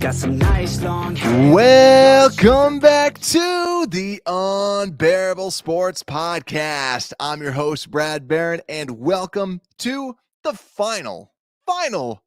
got some nice long Welcome back to the Unbearable Sports Podcast. I'm your host, Brad Barron, and welcome to the final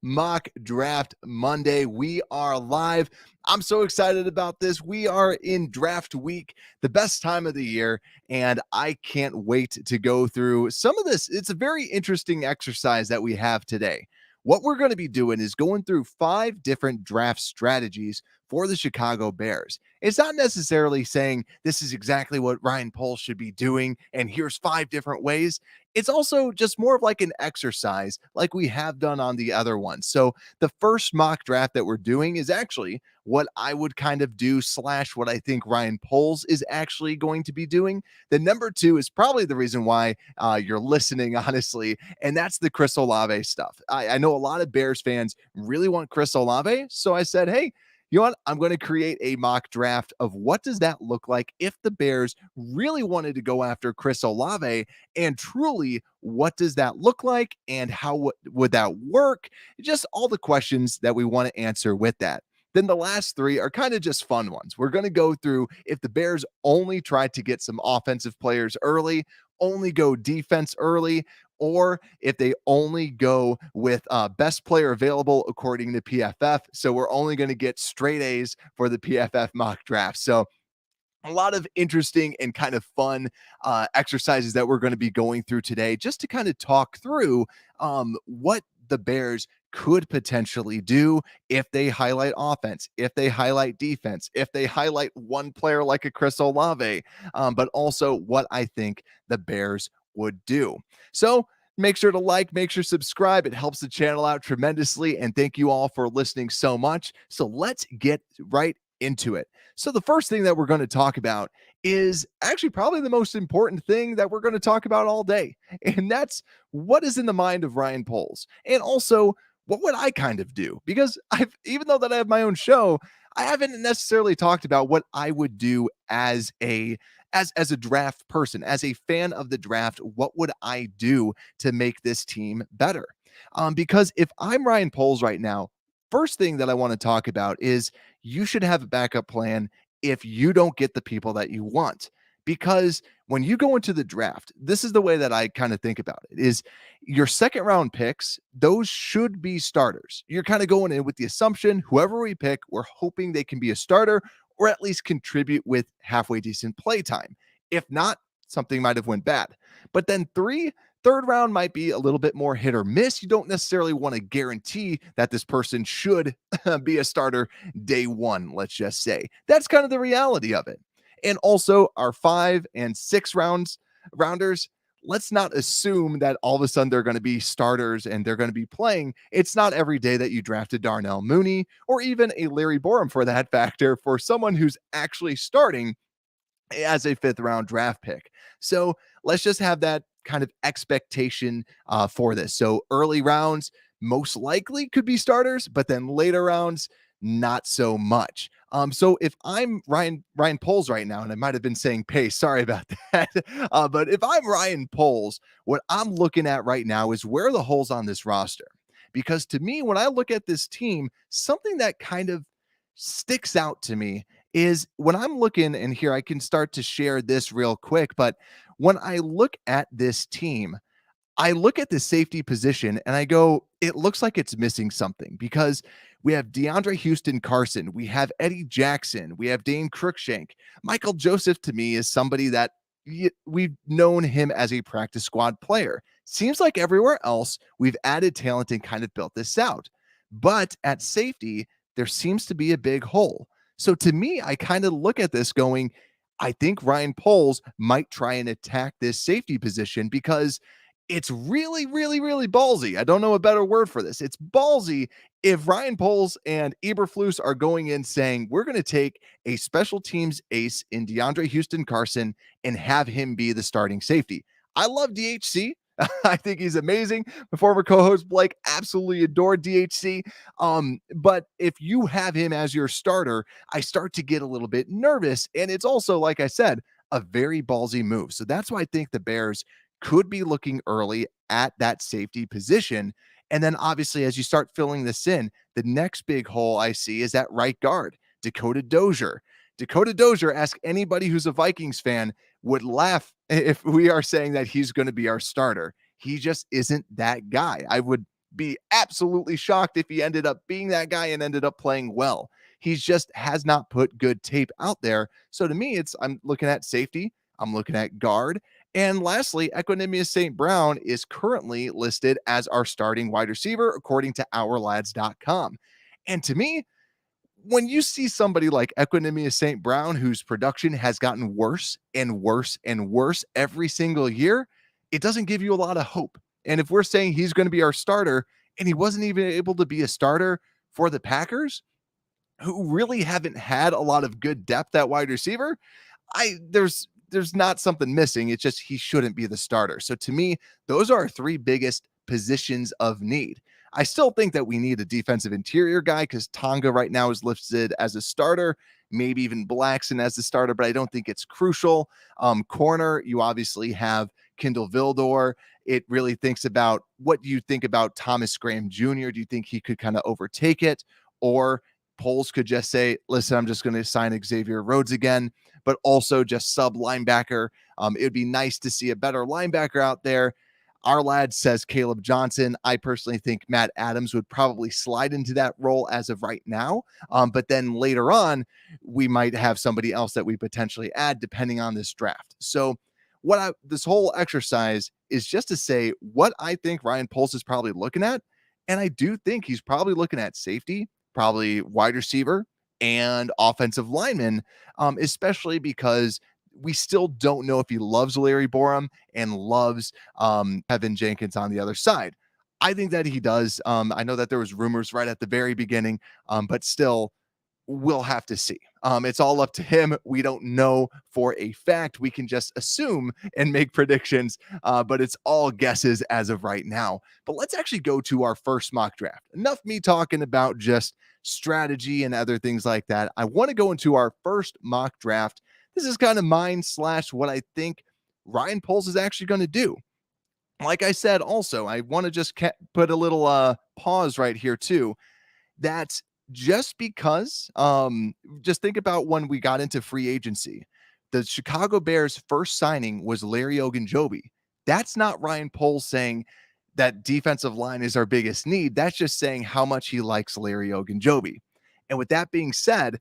mock draft Monday. We are live. I'm so excited about this. We are in draft week, the best time of the year, and I can't wait to go through some of this. It's a very interesting exercise that we have today. What we're going to be doing is going through 5 different draft strategies for the Chicago Bears. It's not necessarily saying this is exactly what Ryan Poles should be doing, and here's 5 different ways. It's also just more of like an exercise like we have done on the other ones. So the first mock draft that we're doing is actually what I would kind of do / what I think Ryan Poles is actually going to be doing. The number 2 is probably the reason why you're listening, honestly, and that's the Chris Olave stuff. I know a lot of Bears fans really want Chris Olave, so I said, hey, you know what? I'm going to create a mock draft of what does that look like if the Bears really wanted to go after Chris Olave, and truly, what does that look like and how would that work? Just all the questions that we want to answer with that. Then the last 3 are kind of just fun ones. We're going to go through if the Bears only tried to get some offensive players early, only go defense early, or if they only go with best player available according to PFF. So we're only going to get straight A's for the PFF mock draft. So a lot of interesting and kind of fun exercises that we're going to be going through today just to kind of talk through what the Bears could potentially do if they highlight offense, if they highlight defense, if they highlight one player like a Chris Olave, but also what I think the Bears would do. So make sure to like, make sure to subscribe. It helps the channel out tremendously. And thank you all for listening so much. So let's get right into it. So the first thing that we're going to talk about is actually probably the most important thing that we're going to talk about all day. And that's what is in the mind of Ryan Poles. And also, what would I kind of do? Because even though that I have my own show, I haven't necessarily talked about what I would do as a draft person, as a fan of the draft. What would I do to make this team better? Because if I'm Ryan Poles right now, first thing that I want to talk about is you should have a backup plan if you don't get the people that you want. Because when you go into the draft, this is the way that I kind of think about it, is your second round picks, those should be starters. You're kind of going in with the assumption, whoever we pick, we're hoping they can be a starter or at least contribute with halfway decent play time. If not, something might have went bad. But then third round might be a little bit more hit or miss. You don't necessarily want to guarantee that this person should be a starter day 1, let's just say. That's kind of the reality of it. And also our 5 and 6 rounders, let's not assume that all of a sudden they're going to be starters and they're going to be playing. It's not every day that you drafted Darnell Mooney or even a Larry Borum for that factor for someone who's actually starting as a 5th round draft pick. So let's just have that kind of expectation for this. So early rounds most likely could be starters, but then later rounds, not so much. So if I'm Ryan Poles right now, and I might have been saying pace, sorry about that. But if I'm Ryan Poles, what I'm looking at right now is where are the holes on this roster? Because to me, when I look at this team, something that kind of sticks out to me is when I'm looking, and here I can start to share this real quick, but when I look at this team, I look at the safety position and I go, it looks like it's missing something because we have DeAndre Houston Carson, we have Eddie Jackson, we have Dane Cruikshank. Michael Joseph to me is somebody that we've known him as a practice squad player. Seems like everywhere else we've added talent and kind of built this out. But at safety, there seems to be a big hole. So to me, I kind of look at this going, I think Ryan Poles might try and attack this safety position because it's really, really, really ballsy. I don't know a better word for this. It's ballsy if Ryan Poles and Eberflus are going in saying, we're going to take a special teams ace in DeAndre Houston Carson and have him be the starting safety. I love DHC. I think he's amazing. My former co-host Blake absolutely adored DHC. But if you have him as your starter, I start to get a little bit nervous. And it's also, like I said, a very ballsy move. So that's why I think the Bears could be looking early at that safety position. And then obviously, as you start filling this in, the next big hole I see is at right guard, Dakota Dozier. Dakota Dozier, ask anybody who's a Vikings fan, would laugh if we are saying that he's going to be our starter. He just isn't that guy. I would be absolutely shocked if he ended up being that guy and ended up playing well. He's just has not put good tape out there. So to me, I'm looking at safety, I'm looking at guard. And lastly, Equanimous St. Brown is currently listed as our starting wide receiver, according to OurLads.com. And to me, when you see somebody like Equanimous St. Brown, whose production has gotten worse and worse and worse every single year, it doesn't give you a lot of hope. And if we're saying he's going to be our starter and he wasn't even able to be a starter for the Packers, who really haven't had a lot of good depth at wide receiver, there's not something missing. It's just he shouldn't be the starter. So to me, those are our three biggest positions of need. I still think that we need a defensive interior guy because Tonga right now is listed as a starter, maybe even Blackson as the starter, but I don't think it's crucial. Corner, you obviously have Kindle Vildor. It really thinks about what you think about Thomas Graham Jr. Do you think he could kind of overtake it? Or Poles could just say, listen, I'm just going to sign Xavier Rhodes again, but also just sub linebacker. It would be nice to see a better linebacker out there. Our lad says Caleb Johnson. I personally think Matt Adams would probably slide into that role as of right now. But then later on, we might have somebody else that we potentially add depending on this draft. So this whole exercise is just to say what I think Ryan Poles is probably looking at. And I do think he's probably looking at safety, probably wide receiver and offensive lineman, especially because we still don't know if he loves Larry Borum and loves Evan Jenkins on the other side. I think that he does. I know that there was rumors right at the very beginning, but still, we'll have to see. It's all up to him. We don't know for a fact. We can just assume and make predictions, but it's all guesses as of right now. But let's actually go to our first mock draft. Enough me talking about just strategy and other things like that. I want to go into our first mock draft. This is kind of mine / what I think Ryan Poles is actually going to do. Like I said, also, I want to just put a little pause right here too. That just because, just think about when we got into free agency, the Chicago Bears' first signing was Larry Ogunjobi. That's not Ryan Poles saying that defensive line is our biggest need. That's just saying how much he likes Larry Ogunjobi. And with that being said,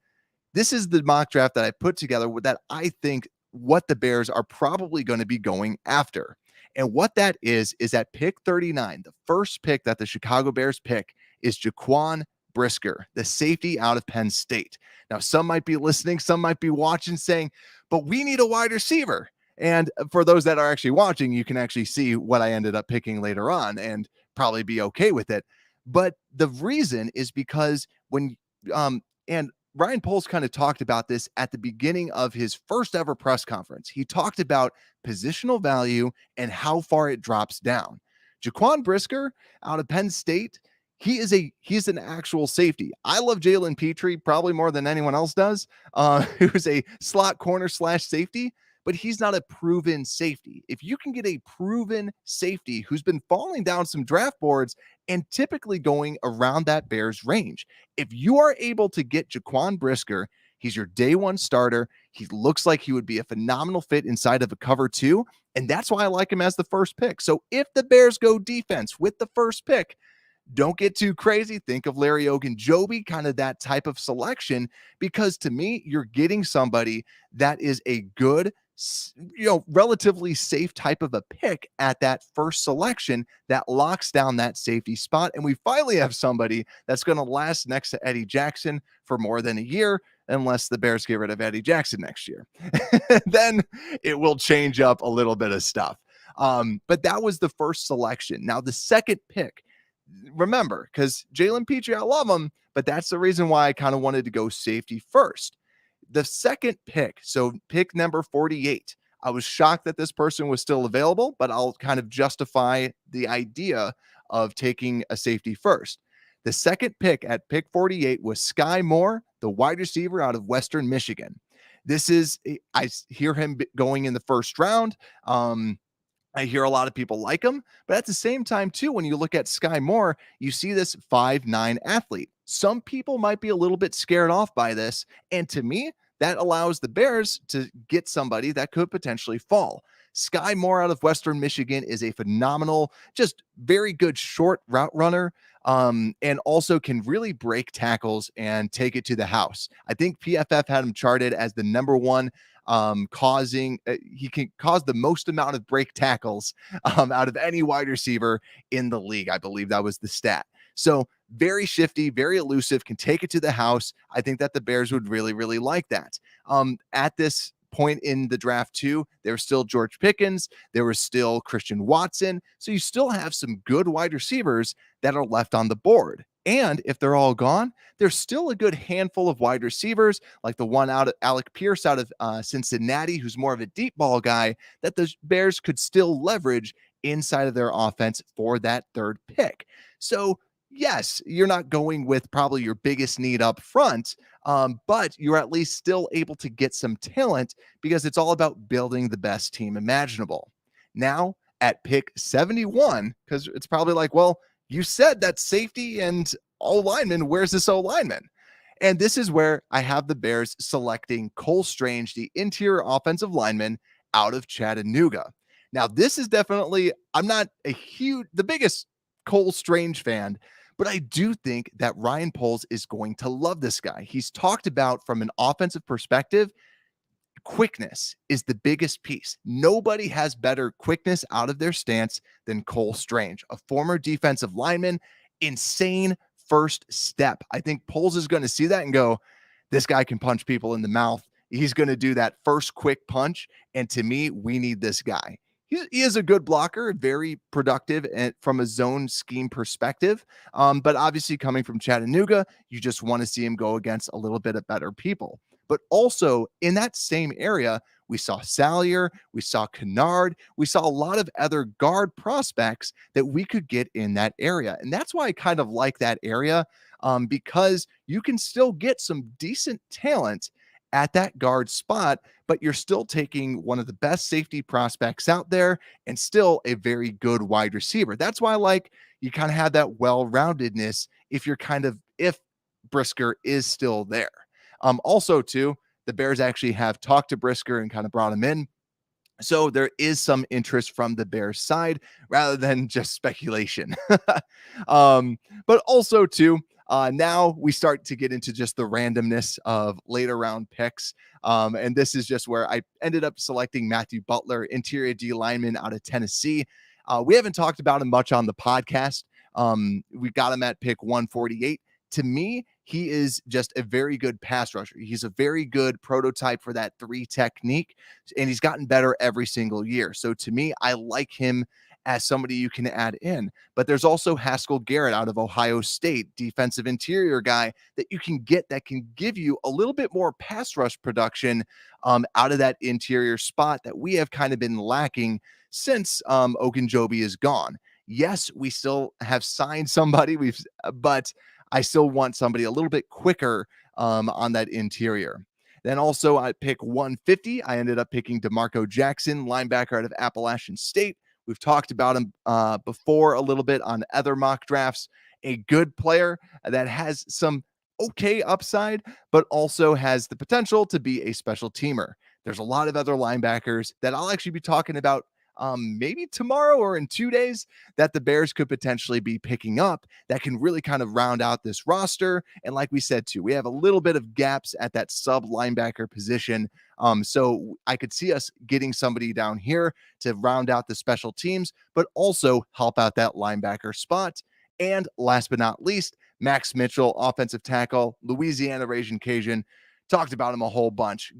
this is the mock draft that I put together with that I think what the Bears are probably going to be going after. And what that is at pick 39, the first pick that the Chicago Bears pick is Jaquan Brisker, the safety out of Penn State. Now, some might be listening, some might be watching saying, but we need a wide receiver. And for those that are actually watching, you can actually see what I ended up picking later on and probably be okay with it. But the reason is because and Ryan Poles kind of talked about this at the beginning of his first ever press conference. He talked about positional value and how far it drops down. Jaquan Brisker out of Penn State, he's an actual safety. I love Jalen Petrie probably more than anyone else does, who's a slot corner / safety, but he's not a proven safety. If you can get a proven safety who's been falling down some draft boards and typically going around that Bears range, if you are able to get Jaquan Brisker, he's your day one starter. He looks like he would be a phenomenal fit inside of a cover two, and that's why I like him as the first pick. So if the Bears go defense with the first pick, don't get too crazy. Think of Larry Ogunjobi, kind of that type of selection, because to me, you're getting somebody that is a good, relatively safe type of a pick at that first selection that locks down that safety spot. And we finally have somebody that's going to last next to Eddie Jackson for more than a year, unless the Bears get rid of Eddie Jackson next year. Then it will change up a little bit of stuff. But that was the first selection. Now, the second pick, remember, because Jalen Petrie, I love him, but that's the reason why I kind of wanted to go safety first. The second pick, so pick number 48, I was shocked that this person was still available, but I'll kind of justify the idea of taking a safety first. The second pick at pick 48 was Skye Moore, the wide receiver out of Western Michigan. I hear him going in the first round. I hear a lot of people like him, but at the same time, too, when you look at Skye Moore, you see this 5'9" athlete. Some people might be a little bit scared off by this. And to me, that allows the Bears to get somebody that could potentially fall. Skye Moore out of Western Michigan is a phenomenal, just very good short route runner, and also can really break tackles and take it to the house. I think PFF had him charted as the number one causing he can cause the most amount of break tackles out of any wide receiver in the league. I believe that was the stat. So very shifty, very elusive, can take it to the house. I think that the Bears would really, really like that. At this point in the draft too, there was still George Pickens, there was still Christian Watson. So you still have some good wide receivers that are left on the board. And if they're all gone, there's still a good handful of wide receivers, like the one out of Alec Pierce out of Cincinnati, who's more of a deep ball guy, that the Bears could still leverage inside of their offense for that third pick. So, yes, you're not going with probably your biggest need up front, but you're at least still able to get some talent because it's all about building the best team imaginable. Now, at pick 71, because it's probably like, well, you said that safety and O lineman, where's this O lineman? And this is where I have the Bears selecting Cole Strange, the interior offensive lineman out of Chattanooga. Now, this is definitely, I'm not the biggest Cole Strange fan, but I do think that Ryan Poles is going to love this guy. He's talked about from an offensive perspective, quickness is the biggest piece. Nobody has better quickness out of their stance than Cole Strange, a former defensive lineman. Insane first step. I think Poles is going to see that and go, this guy can punch people in the mouth. He's going to do that first quick punch. And to me, we need this guy. He is a good blocker, very productive and from a zone scheme perspective. But obviously, coming from Chattanooga, you just want to see him go against a little bit of better people. But also in that same area, we saw Salyer, we saw Kennard, we saw a lot of other guard prospects that we could get in that area. And that's why I kind of like that area, because you can still get some decent talent at that guard spot, but you're still taking one of the best safety prospects out there and still a very good wide receiver. That's why I like you kind of have that well-roundedness if Brisker is still there. Also, too, the Bears actually have talked to Brisker and kind of brought him in. So there is some interest from the Bears side rather than just speculation. But also, too, now we start to get into just the randomness of later round picks. And this is just where I ended up selecting Matthew Butler, interior D lineman out of Tennessee. We haven't talked about him much on the podcast. We got him at pick 148. To me, he is just a very good pass rusher. He's a very good prototype for that 3 technique, and he's gotten better every single year. So to me, I like him as somebody you can add in. But there's also Haskell Garrett out of Ohio State, defensive interior guy that you can get that can give you a little bit more pass rush production out of that interior spot that we have kind of been lacking since Ogunjobi is gone. Yes, we still have signed somebody, but I still want somebody a little bit quicker on that interior. Then also at pick 150, I ended up picking Demarco Jackson, linebacker out of Appalachian State. We've talked about him before a little bit on other mock drafts. A good player that has some okay upside, but also has the potential to be a special teamer. There's a lot of other linebackers that I'll actually be talking about maybe tomorrow or in 2 days that the Bears could potentially be picking up that can really kind of round out this roster. And like we said, too, we have a little bit of gaps at that sub linebacker position. So I could see us getting somebody down here to round out the special teams, but also help out that linebacker spot. And last but not least, Max Mitchell, offensive tackle, Louisiana Ragin' Cajun. Talked about him a whole bunch.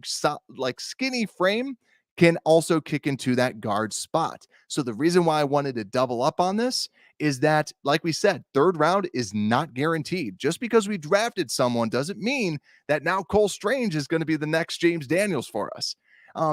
Like skinny frame, can also kick into that guard spot. So the reason why I wanted to double up on this is that, like we said, third round is not guaranteed. Just because we drafted someone doesn't mean that now Cole Strange is going to be the next James Daniels for us.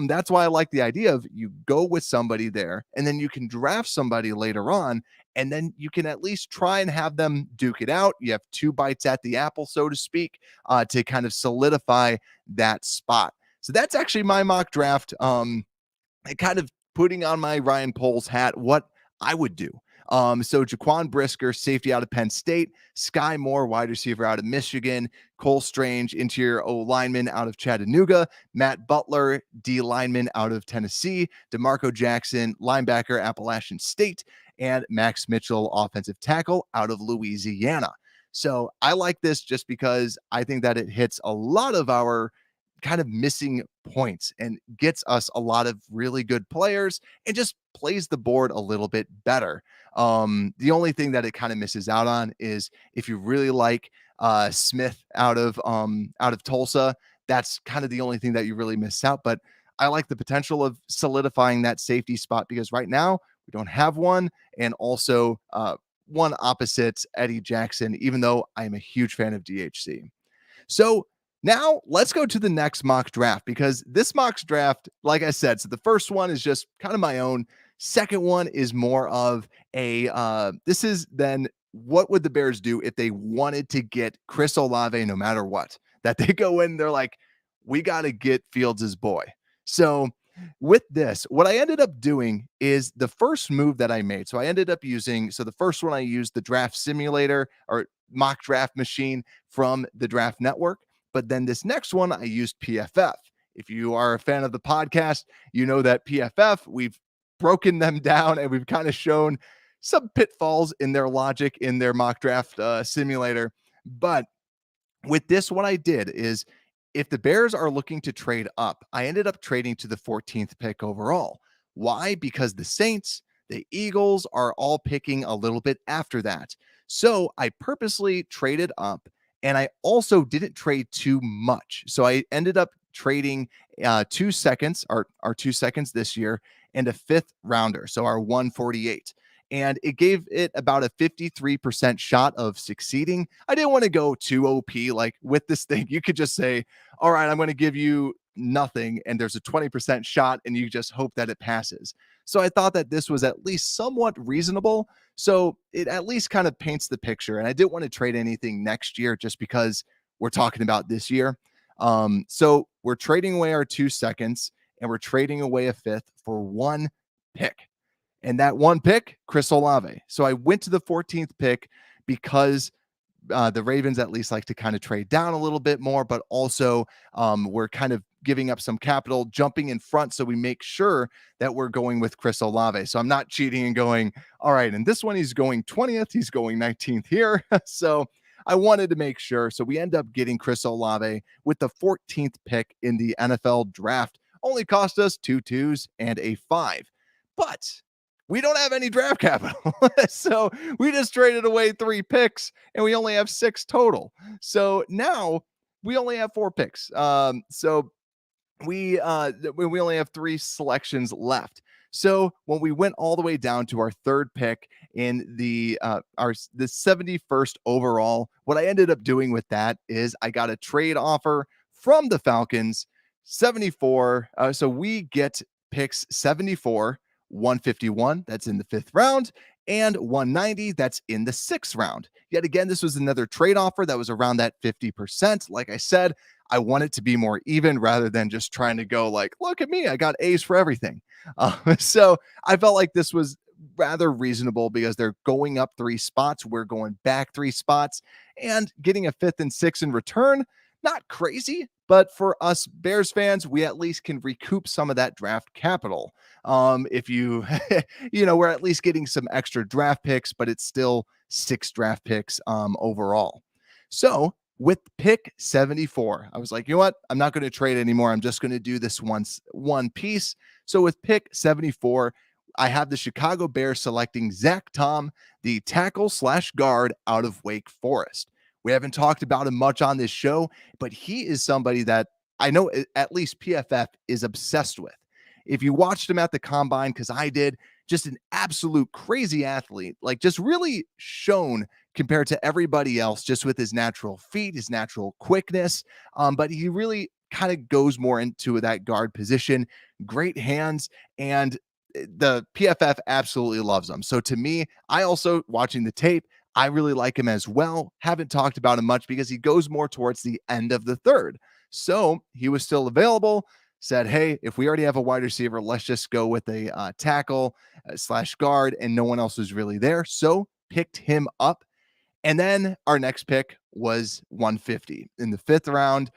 That's why I like the idea of you go with somebody there, and then you can draft somebody later on, and then you can at least try and have them duke it out. You have 2 bites at the apple, so to speak, to kind of solidify that spot. So that's actually my mock draft. It kind of putting on my Ryan Poles hat, what I would do. So Jaquan Brisker, safety out of Penn State, Skye Moore, wide receiver out of Michigan, Cole Strange, interior O lineman out of Chattanooga, Matt Butler, D lineman out of Tennessee, Demarco Jackson, linebacker, Appalachian State, and Max Mitchell, offensive tackle out of Louisiana. So I like this just because I think that it hits a lot of our kind of missing points and gets us a lot of really good players and just plays the board a little bit better. The only thing that it kind of misses out on is if you really like Smith out of Tulsa, that's kind of the only thing that you really miss out. But I like the potential of solidifying that safety spot because right now we don't have one, and also one opposite Eddie Jackson, even though I'm a huge fan of DHC. So now let's go to the next mock draft, because this mock draft, like I said, so the first one is just kind of my own. Second one is more of a, this is then what would the Bears do if they wanted to get Chris Olave no matter what? That they go in, they're like, we got to get Fields' boy. So with this, what I ended up doing is the first move that I made. So I ended up using, so the first one I used the draft simulator or mock draft machine from the Draft Network. But then this next one, I used PFF. If you are a fan of the podcast, you know that PFF, we've broken them down and we've kind of shown some pitfalls in their logic in their mock draft simulator. But with this, what I did is if the Bears are looking to trade up, I ended up trading to the 14th pick overall. Why? Because the Saints, the Eagles are all picking a little bit after that. So I purposely traded up, and I also didn't trade too much. So I ended up trading 2 seconds, our 2 seconds this year, and a 5th rounder. So our 148. And it gave it about a 53% shot of succeeding. I didn't want to go too OP. Like with this thing, you could just say, all right, I'm going to give you nothing, and there's a 20% shot, and you just hope that it passes. So I thought that this was at least somewhat reasonable. So it at least kind of paints the picture. And I didn't want to trade anything next year just because we're talking about this year. So we're trading away our 2 seconds, and we're trading away a 5th for 1 pick. And that 1 pick, Chris Olave. So I went to the 14th pick because the Ravens at least like to kind of trade down a little bit more, but also we're kind of giving up some capital, jumping in front, so we make sure that we're going with Chris Olave. So I'm not cheating and going, all right, and this one he's going 20th, he's going 19th here. So I wanted to make sure. So we end up getting Chris Olave with the 14th pick in the NFL draft. Only cost us 2 2s and a 5. But we don't have any draft capital. So we just traded away 3 picks and we only have 6 total. So now we only have 4 picks. So we only have 3 selections left. So when we went all the way down to our 3rd pick in the 71st overall, what I ended up doing with that is I got a trade offer from the Falcons, 74. So we get picks 74, 151, that's in the 5th round, and 190, that's in the 6th round. Yet again, this was another trade offer that was around that 50%. Like I said, I want it to be more even rather than just trying to go like, look at me, I got A's for everything. So I felt like this was rather reasonable because they're going up 3 spots. We're going back 3 spots and getting a 5th and 6th in return. Not crazy, but for us Bears fans, we at least can recoup some of that draft capital. If you, we're at least getting some extra draft picks, but it's still 6 draft picks overall. So with pick 74, I was like, you know what? I'm not going to trade anymore. I'm just going to do this one piece. So with pick 74, I have the Chicago Bears selecting Zach Tom, the tackle/guard out of Wake Forest. We haven't talked about him much on this show, but he is somebody that I know at least PFF is obsessed with. If you watched him at the combine, because I did, just an absolute crazy athlete, like just really shown compared to everybody else, just with his natural feet, his natural quickness. But he really kind of goes more into that guard position, great hands, and the PFF absolutely loves him. So to me, I also, watching the tape, I really like him as well. Haven't talked about him much because he goes more towards the end of the 3rd. So he was still available. said, hey, if we already have a wide receiver, let's just go with a tackle slash guard, and no one else was really there. So picked him up. And then our next pick was 150 in the 5th round.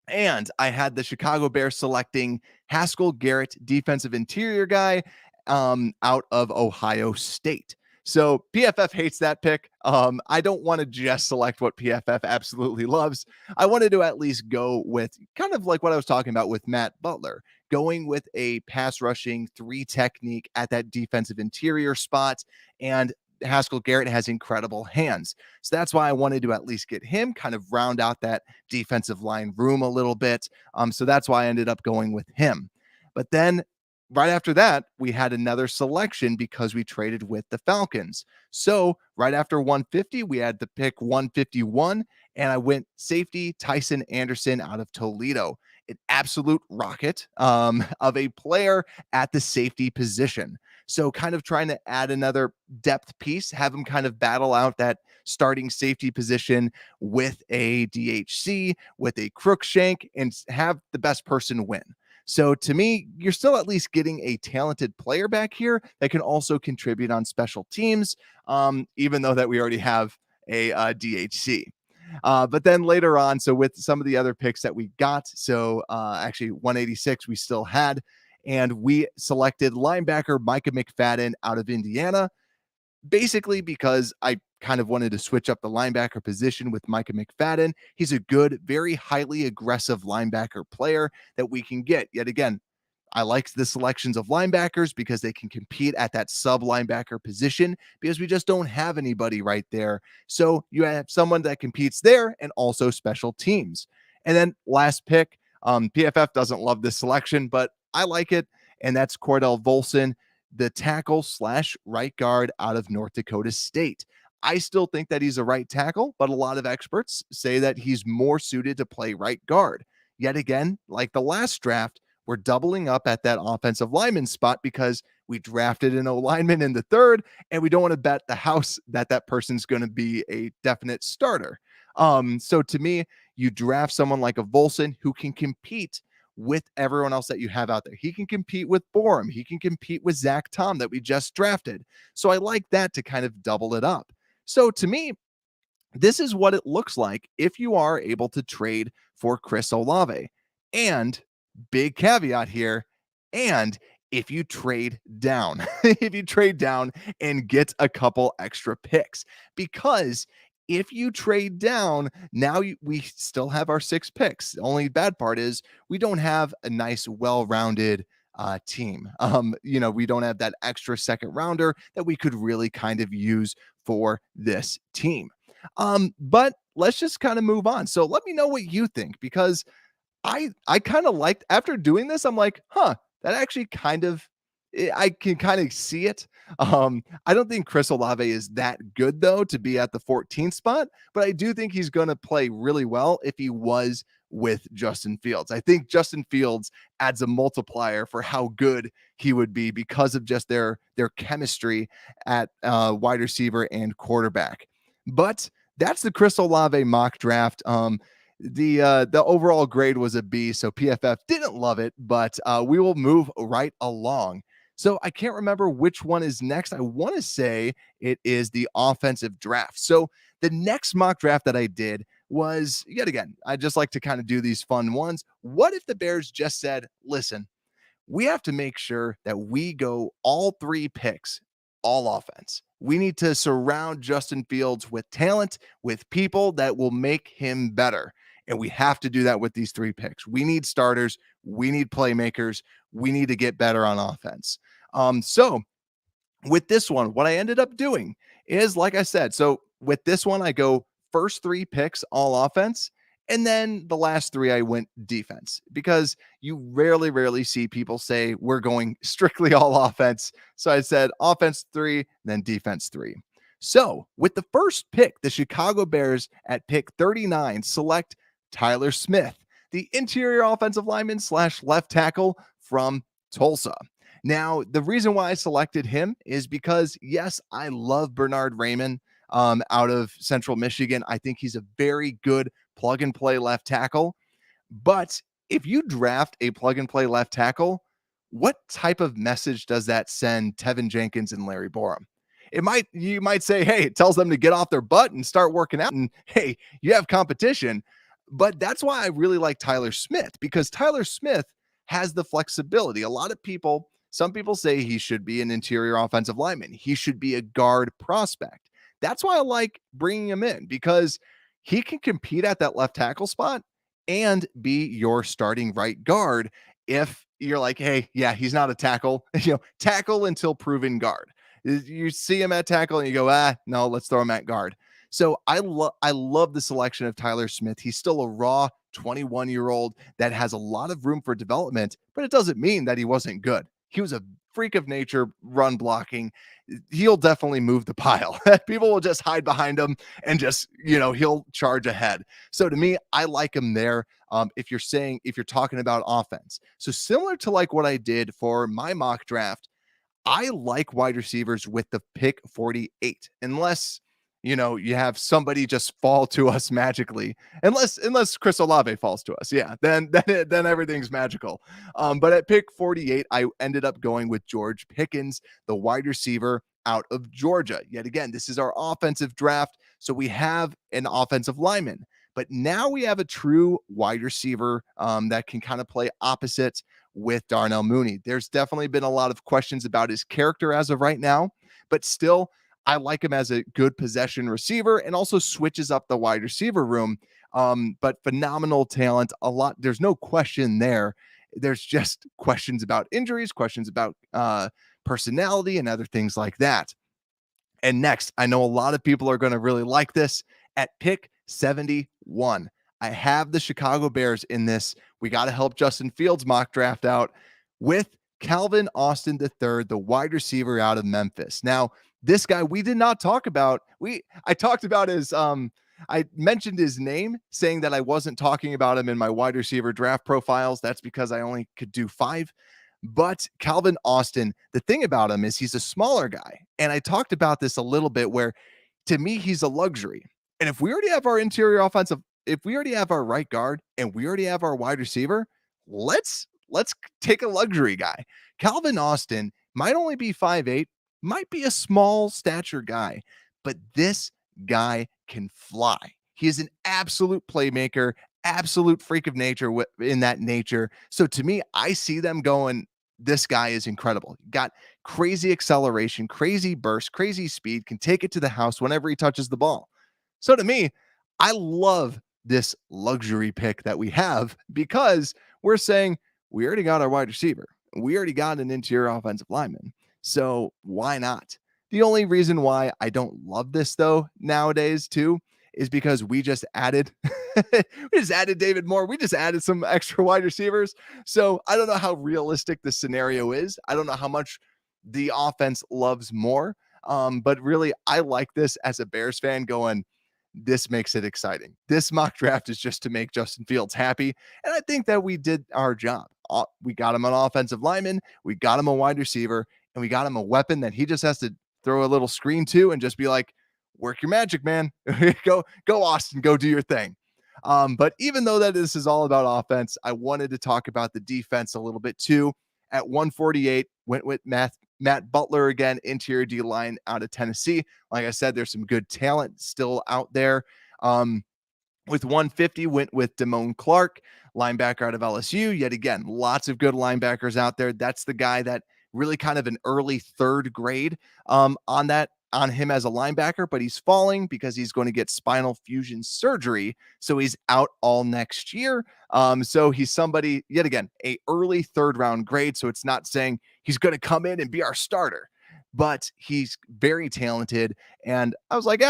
And I had the Chicago Bears selecting Haskell Garrett, defensive interior guy, out of Ohio State. So PFF hates that pick. I don't want to just select what PFF absolutely loves. I wanted to at least go with kind of like what I was talking about with Matt Butler, going with a pass rushing 3 technique at that defensive interior spot. And Haskell Garrett has incredible hands. So that's why I wanted to at least get him, kind of round out that defensive line room a little bit. So that's why I ended up going with him. But then right after that, we had another selection because we traded with the Falcons. So right after 150, we had the pick 151, and I went safety Tyson Anderson out of Toledo. An absolute rocket of a player at the safety position. So kind of trying to add another depth piece, have him kind of battle out that starting safety position with a DHC, with a Crookshank, and have the best person win. So to me, you're still at least getting a talented player back here that can also contribute on special teams, even though that we already have a DHC. But then later on, so with some of the other picks that we got, so actually 186 we still had, and we selected linebacker Micah McFadden out of Indiana, basically because I kind of wanted to switch up the linebacker position with Micah McFadden. He's a good, very highly aggressive linebacker player that we can get. Yet again, I like the selections of linebackers because they can compete at that sub linebacker position because we just don't have anybody right there. So you have someone that competes there and also special teams. And then last pick, PFF doesn't love this selection, but I like it. And that's Cordell Volson, the tackle slash right guard out of North Dakota State. I still think that he's a right tackle, but a lot of experts say that he's more suited to play right guard. Yet again, like the last draft, we're doubling up at that offensive lineman spot because we drafted an O-lineman in the 3rd, and we don't want to bet the house that that person's going to be a definite starter. So to me, you draft someone like a Volson who can compete with everyone else that you have out there. He can compete with Borum. He can compete with Zach Tom that we just drafted. So I like that to kind of double it up. So to me, this is what it looks like if you are able to trade for Chris Olave. And big caveat here, and if you trade down, if you trade down and get a couple extra picks, because if you trade down, now we still have our 6 picks. The only bad part is we don't have a nice, well-rounded team. We don't have that extra second rounder that we could really kind of use for this team. But let's just kind of move on. So let me know what you think, because I kind of liked, after doing this, I'm like, that actually kind of, I can kind of see it. I don't think Chris Olave is that good though to be at the 14th spot, but I do think he's going to play really well if he was with Justin Fields. I think Justin Fields adds a multiplier for how good he would be because of just their chemistry at wide receiver and quarterback. But that's the Chris Olave mock draft. The overall grade was a B, so PFF didn't love it, but we will move right along. So I can't remember which one is next. I want to say it is the offensive draft. So the next mock draft that I did was, yet again, I just like to kind of do these fun ones. What if the Bears just said, listen, we have to make sure that we go all 3 picks, all offense. We need to surround Justin Fields with talent, with people that will make him better. And we have to do that with these 3 picks. We need starters. We need playmakers. We need to get better on offense. So with this one, what I ended up doing is, like I said, so with this one, I go first 3 picks, all offense. And then the last 3, I went defense, because you rarely see people say we're going strictly all offense. So I said offense 3, then defense 3. So with the first pick, the Chicago Bears at pick 39 select Tyler Smith, the interior offensive lineman slash left tackle from Tulsa. Now, the reason why I selected him is because, yes, I love Bernard Raymond out of Central Michigan. I think he's a very good plug and play left tackle, but if you draft a plug and play left tackle, what type of message does that send Tevin Jenkins and Larry Borum? You might say, hey, it tells them to get off their butt and start working out. And hey, you have competition. But that's why I really like Tyler Smith, because Tyler Smith has the flexibility. Some people say he should be an interior offensive lineman. He should be a guard prospect. That's why I like bringing him in, because he can compete at that left tackle spot and be your starting right guard. If you're like, hey, yeah, he's not a tackle, tackle until proven guard. You see him at tackle and you go, no, let's throw him at guard. So I love the selection of Tyler Smith. He's still a raw 21-year-old that has a lot of room for development, but it doesn't mean that he wasn't good. He was a freak of nature run blocking. He'll definitely move the pile. People will just hide behind him and just, he'll charge ahead. So to me, I like him there. If you're talking about offense. So similar to like what I did for my mock draft, I like wide receivers with the pick 48, unless you have somebody just fall to us magically, unless Chris Olave falls to us. Yeah, then everything's magical. But at pick 48, I ended up going with George Pickens, the wide receiver out of Georgia. Yet again, this is our offensive draft, so we have an offensive lineman, but now we have a true wide receiver that can kind of play opposite with Darnell Mooney. There's definitely been a lot of questions about his character as of right now, but still, I like him as a good possession receiver and also switches up the wide receiver room. But phenomenal talent. There's no question there. There's just questions about injuries, questions about personality, and other things like that. And next, I know a lot of people are going to really like this. At pick 71, I have the Chicago Bears in this. We got to help Justin Fields mock draft out with Calvin Austin III, the wide receiver out of Memphis. Now, this guy we did not talk about. I talked about I mentioned his name, saying that I wasn't talking about him in my wide receiver draft profiles. That's because I only could do 5. But Calvin Austin, the thing about him is he's a smaller guy. And I talked about this a little bit where, to me, he's a luxury. And if we already have our if we already have our right guard and we already have our wide receiver, let's take a luxury guy. Calvin Austin might only be 5'8", might be a small stature guy, but this guy can fly. He is an absolute playmaker, absolute freak of nature in that nature. So to me, I see them going, this guy is incredible. Got crazy acceleration, crazy burst, crazy speed, can take it to the house whenever he touches the ball. So to me, I love this luxury pick that we have, because we're saying we already got our wide receiver. We already got an interior offensive lineman. So why not? The only reason why I don't love this though nowadays too is because we just added David Moore. We just added some extra wide receivers. So I don't know how realistic this scenario is. I don't know how much the offense loves more. But really, I like this as a Bears fan going, this makes it exciting. This mock draft is just to make Justin Fields happy. And I think that we did our job. We got him an offensive lineman. We got him a wide receiver, and we got him a weapon that he just has to throw a little screen to and just be like, work your magic, man. go Austin, go do your thing. But even though that this is all about offense, I wanted to talk about the defense a little bit too. At 148, went with Matt Butler again, interior D line out of Tennessee. Like I said, there's some good talent still out there. With 150, went with Damone Clark, linebacker out of LSU. Yet again, lots of good linebackers out there. That's the guy that really kind of an early 3rd grade on him as a linebacker, but he's falling because he's going to get spinal fusion surgery. So he's out all next year. So he's somebody, yet again, a early 3rd round grade. So it's not saying he's going to come in and be our starter, but he's very talented. And I was like,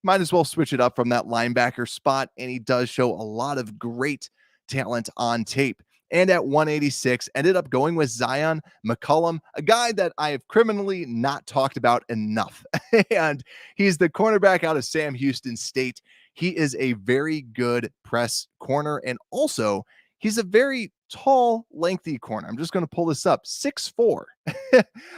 might as well switch it up from that linebacker spot. And he does show a lot of great talent on tape. And at 186, ended up going with Zion McCollum, a guy that I have criminally not talked about enough. And he's the cornerback out of Sam Houston State. He is a very good press corner. And also, he's a very tall, lengthy corner. I'm just going to pull this up. 6'4".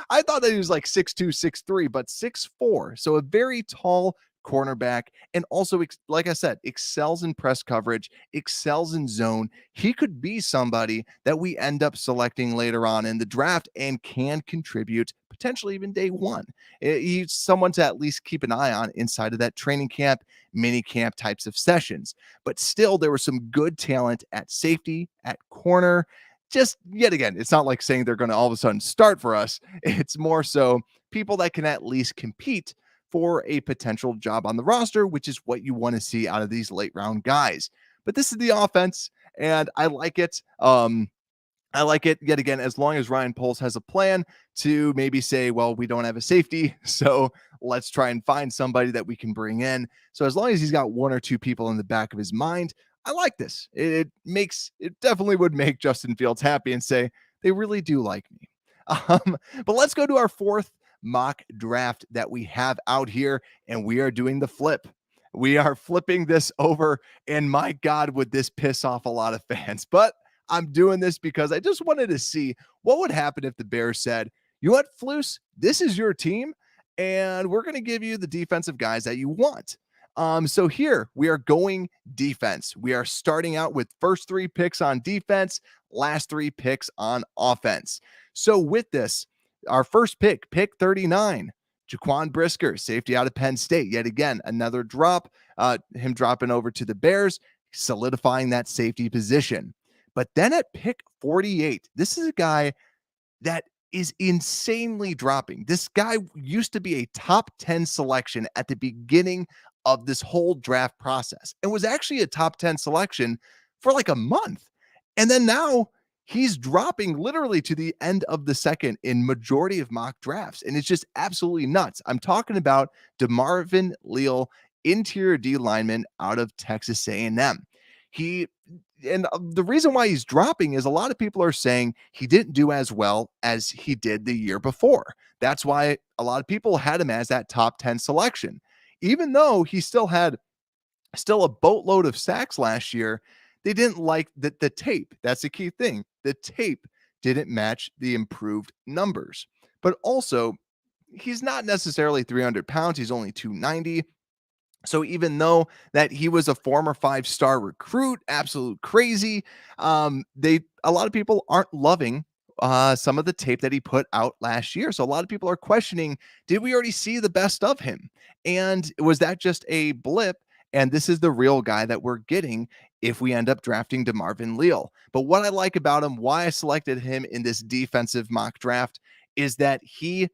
I thought that he was like 6'2", 6'3", but 6'4". So a very tall cornerback, and also, like I said, excels in press coverage, excels in zone. He could be somebody that we end up selecting later on in the draft and can contribute potentially even day one. He's someone to at least keep an eye on inside of that training camp, mini camp types of sessions. But still, there was some good talent at safety, at corner. Just yet again, it's not like saying they're going to all of a sudden start for us. It's more so people that can at least compete for a potential job on the roster, which is what you want to see out of these late round guys. But this is the offense, and I like it. I like it yet again, as long as Ryan Poles has a plan to maybe say, well, we don't have a safety, so let's try and find somebody that we can bring in. So as long as he's got one or two people in the back of his mind, I like this. It definitely would make Justin Fields happy and say, they really do like me. But let's go to our fourth mock draft that we have out here, and we are doing the flip. We are flipping this over, and my God, would this piss off a lot of fans. But I'm doing this because I just wanted to see what would happen if the Bears said, you know what, Flus, this is your team, and we're going to give you the defensive guys that you want. So here we are going defense. We are starting out with first 3 picks on defense, last 3 picks on offense. So with this, our first pick 39, Jaquan Brisker, safety out of Penn State. Yet again, another drop, him dropping over to the Bears, solidifying that safety position. But then at pick 48, this is a guy that is insanely dropping. This guy used to be a top 10 selection at the beginning of this whole draft process and was actually a top 10 selection for like a month. And then now he's dropping literally to the end of the second in majority of mock drafts. And it's just absolutely nuts. I'm talking about DeMarvin Leal, interior D lineman out of Texas A&M. The reason why he's dropping is a lot of people are saying he didn't do as well as he did the year before. That's why a lot of people had him as that top 10 selection. Even though he still had a boatload of sacks last year, they didn't like the tape. That's the key thing. The tape didn't match the improved numbers. But also, he's not necessarily 300 pounds. He's only 290. So even though that he was a former 5-star recruit, absolute crazy, a lot of people aren't loving some of the tape that he put out last year. So a lot of people are questioning, did we already see the best of him? And was that just a blip? And this is the real guy that we're getting if we end up drafting DeMarvin Leal. But what I like about him, why I selected him in this defensive mock draft, is that he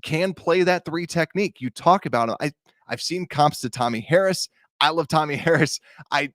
can play that 3 technique. You talk about him. I've seen comps to Tommy Harris. I love Tommy Harris. I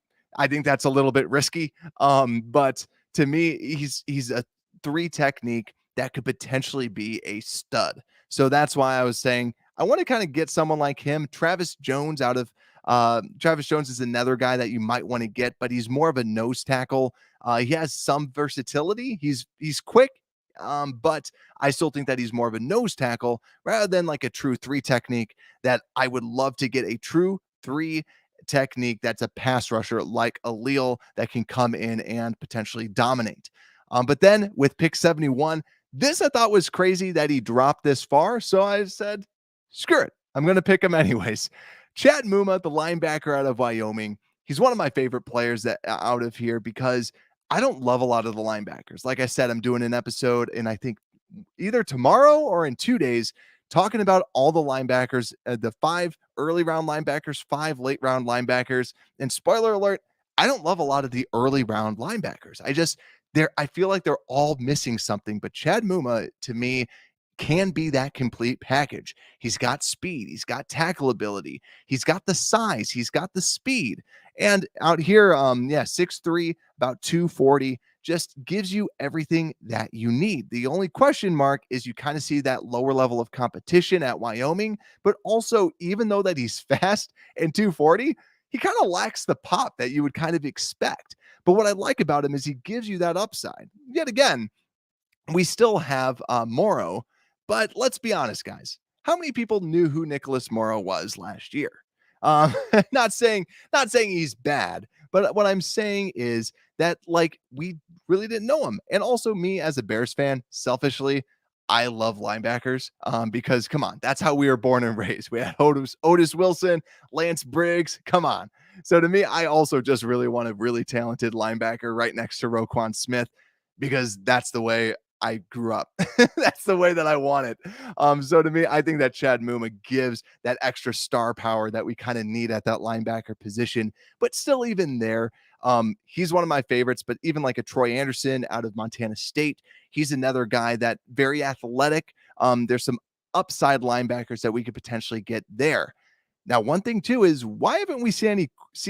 think that's a little bit risky. But to me, he's a 3 technique that could potentially be a stud. So that's why I was saying I want to kind of get someone like him. Travis Jones is another guy that you might want to get, but he's more of a nose tackle. He has some versatility. He's quick. But I still think that he's more of a nose tackle rather than like a true 3 technique. That I would love to get a true 3 technique that's a pass rusher like a Leal that can come in and potentially dominate. But then with pick 71, this I thought was crazy that he dropped this far. So I said, screw it. I'm going to pick him anyways. Chad Mumma, the linebacker out of Wyoming. He's one of my favorite players that out of here because I don't love a lot of the linebackers. Like I said, I'm doing an episode, and I think either tomorrow or in 2 days, talking about all the linebackers, the 5 early round linebackers, 5 late round linebackers. And spoiler alert, I don't love a lot of the early round linebackers. I feel like they're all missing something. But Chad Mumma, to me, can be that complete package. He's got speed. He's got tackle ability. He's got the size. He's got the speed. And out here, 6'3", about 240, just gives you everything that you need. The only question mark is you kind of see that lower level of competition at Wyoming, but also even though that he's fast and 240, he kind of lacks the pop that you would kind of expect. But what I like about him is he gives you that upside. Yet again, we still have Morrow, but let's be honest, guys. How many people knew who Nicholas Morrow was last year? Not saying he's bad, but what I'm saying is that like we really didn't know him. And also me as a Bears fan, selfishly, I love linebackers because come on, that's how we were born and raised. We had Otis Wilson, Lance Briggs. Come on. So to me, I also just really want a really talented linebacker right next to Roquan Smith because that's the way I grew up. That's the way that I want it. So to me, I think that Chad Mumma gives that extra star power that we kind of need at that linebacker position. But still, even there, he's one of my favorites. But even like a Troy Anderson out of Montana State, he's another guy that very athletic. There's some upside linebackers that we could potentially get there. Now, one thing too is why haven't we seen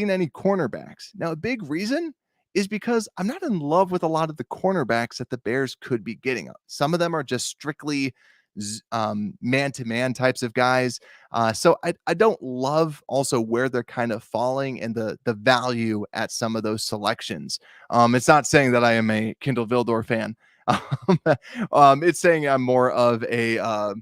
any cornerbacks? Now, a big reason is because I'm not in love with a lot of the cornerbacks that the Bears could be getting. Some of them are just strictly man-to-man types of guys. So I don't love also where they're kind of falling and the value at some of those selections. It's not saying that I am a Kindle Vildor fan. It's saying I'm more of a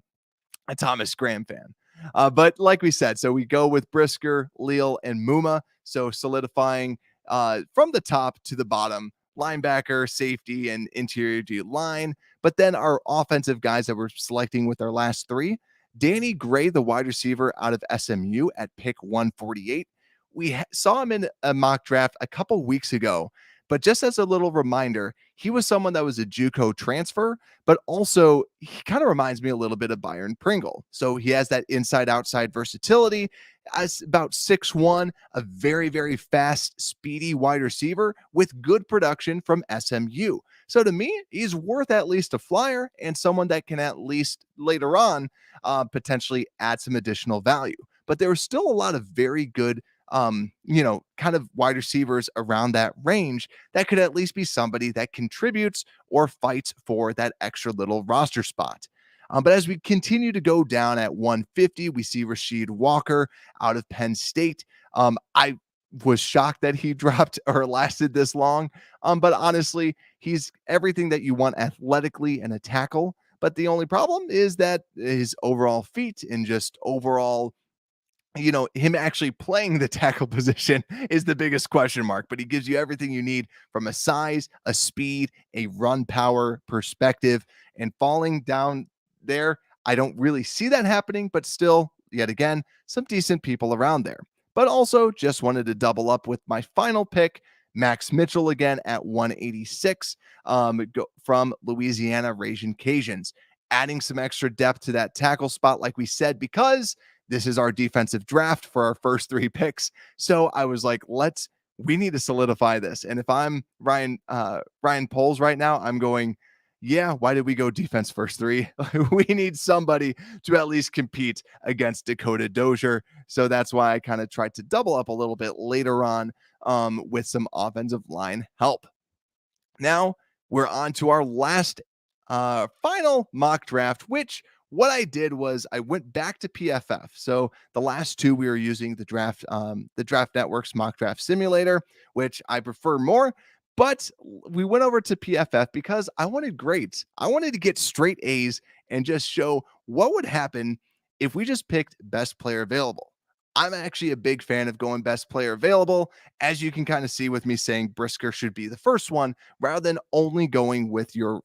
Thomas Graham fan. But like we said, so we go with Brisker, Leal, and Mumma. So solidifying from the top to the bottom, linebacker, safety, and interior D line. But then our offensive guys that we're selecting with our last three, Danny Gray, the wide receiver out of SMU at pick 148. We saw him in a mock draft a couple weeks ago. But just as a little reminder, he was someone that was a JUCO transfer, but also he kind of reminds me a little bit of Byron Pringle. So he has that inside outside versatility. As about 6'1", a very, very fast, speedy wide receiver with good production from SMU. So to me, he's worth at least a flyer and someone that can at least later on potentially add some additional value. But there are still a lot of very good kind of wide receivers around that range that could at least be somebody that contributes or fights for that extra little roster spot. But as we continue to go down at 150, we see Rasheed Walker out of Penn State. I was shocked that he dropped or lasted this long. But honestly, he's everything that you want athletically and a tackle. But the only problem is that his overall feet and just overall him actually playing the tackle position is the biggest question mark, but he gives you everything you need from a size, a speed, a run power perspective, and falling down there. I don't really see that happening, but still, yet again, some decent people around there. But also just wanted to double up with my final pick, Max Mitchell again at 186 from Louisiana Ragin' Cajuns, adding some extra depth to that tackle spot, like we said, because this is our defensive draft for our first three picks. So I was like, we need to solidify this. And if I'm Ryan Poles right now, I'm going, yeah, why did we go defense first three? We need somebody to at least compete against Dakota Dozier. So that's why I kind of tried to double up a little bit later on with some offensive line help. Now we're on to our last final mock draft, which what I did was I went back to PFF. So the last two we were using the Draft Network's mock draft simulator, which I prefer more. But we went over to PFF because I wanted grades. I wanted to get straight A's and just show what would happen if we just picked best player available. I'm actually a big fan of going best player available, as you can kind of see with me saying Brisker should be the first one rather than only going with your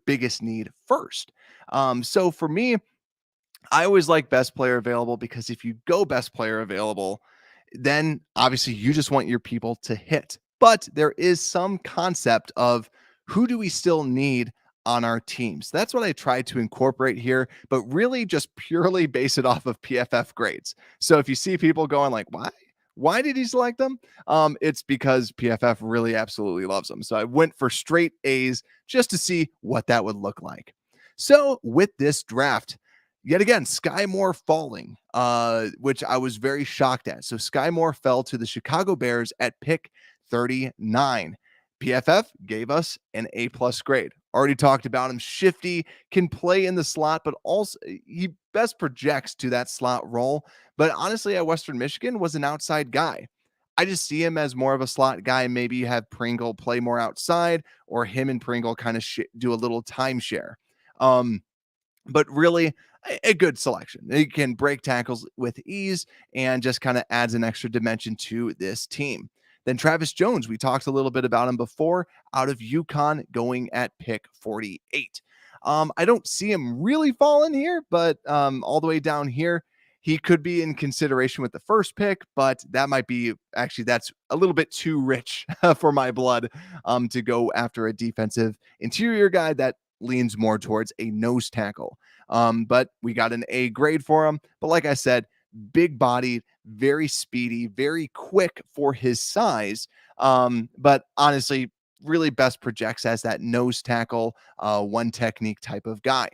biggest need first. So for me, I always like best player available because if you go best player available, then obviously you just want your people to hit. But there is some concept of who do we still need on our teams. That's what I tried to incorporate here, but really just purely base it off of PFF grades. So if you see people going like, why did he select them? It's because PFF really absolutely loves them. So I went for straight A's just to see what that would look like. So with this draft, yet again, Skye Moore falling, which I was very shocked at. So Skye Moore fell to the Chicago Bears at pick 39. PFF gave us an A+ grade. Already talked about him. Shifty, can play in the slot, but also he best projects to that slot role. But honestly, at Western Michigan was an outside guy. I just see him as more of a slot guy. Maybe you have Pringle play more outside, or him and Pringle kind of do a little timeshare. But really a good selection. He can break tackles with ease and just kind of adds an extra dimension to this team. Then Travis Jones, we talked a little bit about him before, out of UConn, going at pick 48. I don't see him really falling here, but all the way down here, he could be in consideration with the first pick, but that might be actually that's a little bit too rich for my blood to go after a defensive interior guy that leans more towards a nose tackle. But we got an A grade for him. But like I said, big bodied, very speedy, very quick for his size. But honestly, really best projects as that nose tackle, one technique type of guy.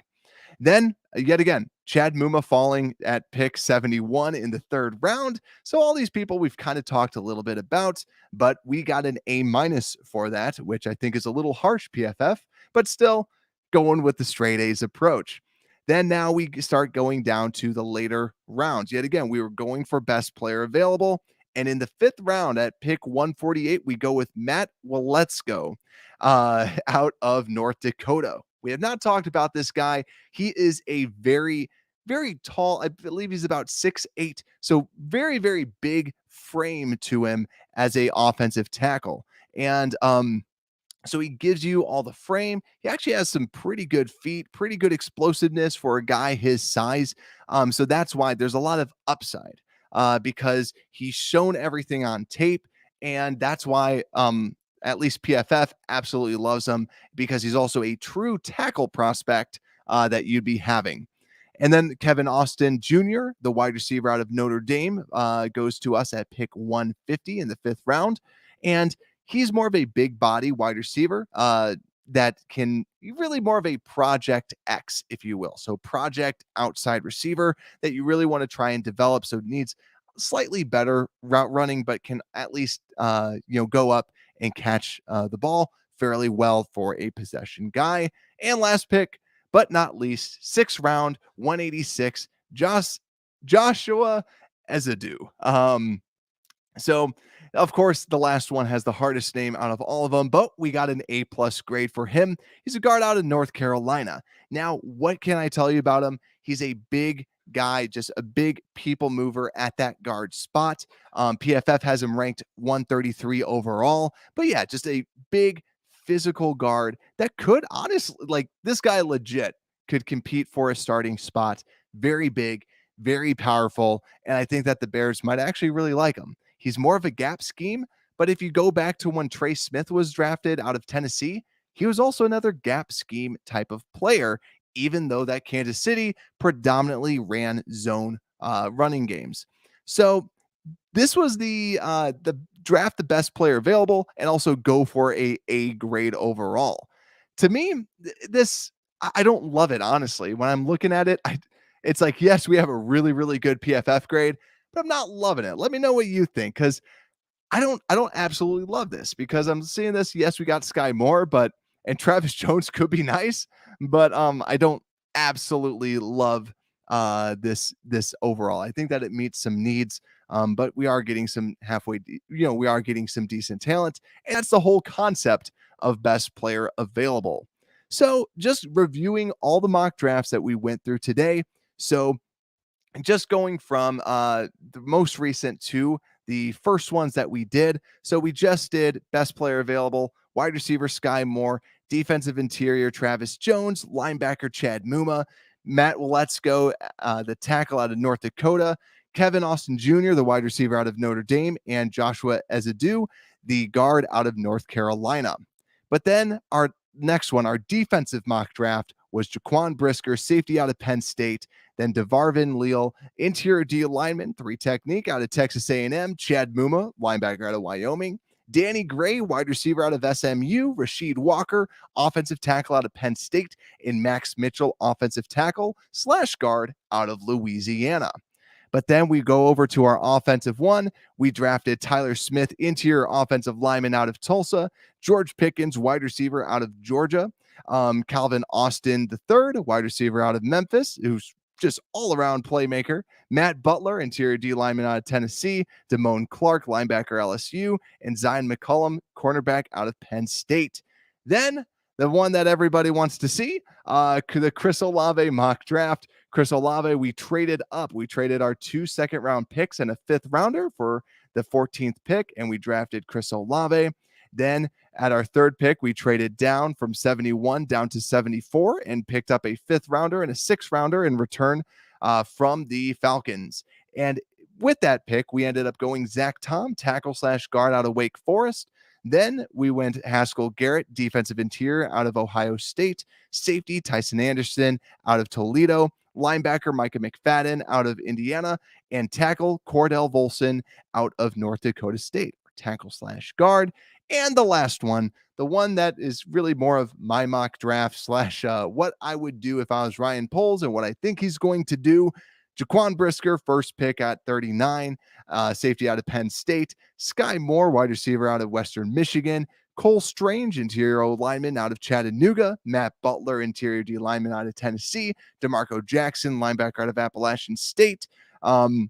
Then, yet again, Chad Mumma falling at pick 71 in the third round. So all these people we've kind of talked a little bit about, but we got an A minus for that, which I think is a little harsh, PFF, but still going with the straight A's approach. Then now we start going down to the later rounds. Yet again, we were going for best player available. And in the fifth round at pick 148, we go with Matt Walletsko out of North Dakota. We have not talked about this guy. He is a very, very tall. I believe he's about 6'8". So very, very big frame to him as a offensive tackle. And so he gives you all the frame. He actually has some pretty good feet, pretty good explosiveness for a guy his size. So that's why there's a lot of upside because he's shown everything on tape. And that's why at least PFF absolutely loves him because he's also a true tackle prospect that you'd be having. And then Kevin Austin Jr., the wide receiver out of Notre Dame, goes to us at pick 150 in the fifth round. And he's more of a big body wide receiver that can really more of a project X, if you will. So project outside receiver that you really want to try and develop. So it needs slightly better route running, but can at least, go up and catch the ball fairly well for a possession guy. And last pick, but not least, sixth round, 186, Joshua Ezadu. So, of course, the last one has the hardest name out of all of them, but we got an A+ grade for him. He's a guard out of North Carolina. Now, what can I tell you about him? He's a big guy, just a big people mover at that guard spot. PFF has him ranked 133 overall, but yeah, just a big physical guard that could honestly, like this guy legit could compete for a starting spot. Very big, very powerful, and I think that the Bears might actually really like him. He's more of a gap scheme, but if you go back to when Trey Smith was drafted out of Tennessee, he was also another gap scheme type of player, even though that Kansas City predominantly ran zone running games. So this was the draft the best player available and also go for a grade overall. To me, this I don't love it, honestly. When I'm looking at it, it's like, yes, we have a really, really good PFF grade, but I'm not loving it. Let me know what you think, because I don't absolutely love this because I'm seeing this. Yes, we got Skye Moore, and Travis Jones could be nice, but I don't absolutely love this overall. I think that it meets some needs, but we are getting some we are getting some decent talent, and that's the whole concept of best player available. So just reviewing all the mock drafts that we went through today. So just going from the most recent to the first ones that we did. So we just did best player available, wide receiver Skye Moore, defensive interior Travis Jones, linebacker Chad Mumma, Matt Walletsko, the tackle out of North Dakota, Kevin Austin Jr., the wide receiver out of Notre Dame, and Joshua Ezadu, the guard out of North Carolina. But then our next one, our defensive mock draft, was Jaquan Brisker, safety out of Penn State, then DeVarvin Leal, interior D lineman, 3 technique out of Texas A&M, Chad Mumma, linebacker out of Wyoming, Danny Gray, wide receiver out of SMU, Rasheed Walker, offensive tackle out of Penn State, and Max Mitchell, offensive tackle / guard out of Louisiana. But then we go over to our offensive one. We drafted Tyler Smith, interior offensive lineman out of Tulsa, George Pickens, wide receiver out of Georgia, Calvin Austin III, wide receiver out of Memphis, who's just all-around playmaker, Matt Butler, interior D lineman out of Tennessee, Damone Clark, linebacker LSU, and Zion McCollum, cornerback out of Penn State. Then the one that everybody wants to see, the Chris Olave mock draft. Chris Olave, we traded up. We traded our 2 second-round picks and a 5th rounder for the 14th pick, and we drafted Chris Olave. Then at our third pick, we traded down from 71 down to 74 and picked up a 5th rounder and a 6th rounder in return from the Falcons. And with that pick, we ended up going Zach Tom, tackle/guard out of Wake Forest. Then we went Haskell Garrett, defensive interior out of Ohio State, safety Tyson Anderson out of Toledo, linebacker Micah McFadden out of Indiana, and tackle Cordell Volson out of North Dakota State, tackle/guard. And the last one, the one that is really more of my mock draft / what I would do if I was Ryan Poles and what I think he's going to do. Jaquan Brisker, first pick at 39, safety out of Penn State. Skye Moore, wide receiver out of Western Michigan. Cole Strange, interior O lineman out of Chattanooga. Matt Butler, interior D lineman out of Tennessee. Demarco Jackson, linebacker out of Appalachian State. And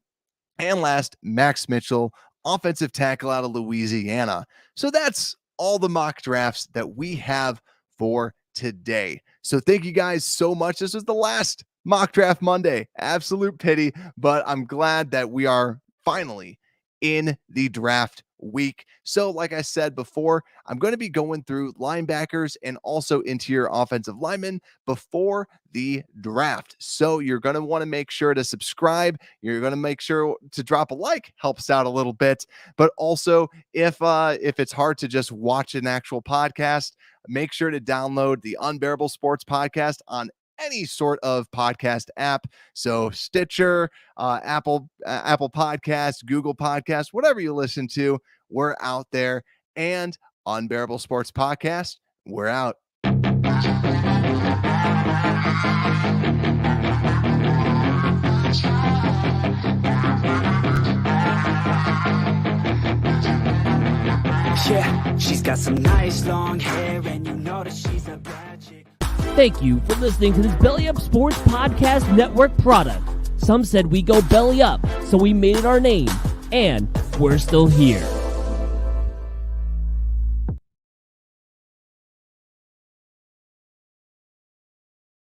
last, Max Mitchell, offensive tackle out of Louisiana. So that's all the mock drafts that we have for today. So thank you guys so much. This was the last Mock Draft Monday. Absolute pity, but I'm glad that we are finally in the draft week. So like I said before, I'm going to be going through linebackers and also interior offensive linemen before the draft. So you're going to want to make sure to subscribe. You're going to make sure to drop a like, helps out a little bit. But also if it's hard to just watch an actual podcast, make sure to download the Unbearable Sports Podcast on any sort of podcast app. So Stitcher, Apple Podcasts, Google Podcasts, whatever you listen to, we're out there. And Unbearable Sports Podcast, we're out. Yeah, she's got some nice long hair, and you know that she's a bad chick. Thank you for listening to this Belly Up Sports Podcast Network product. Some said we go belly up, so we made it our name, and we're still here.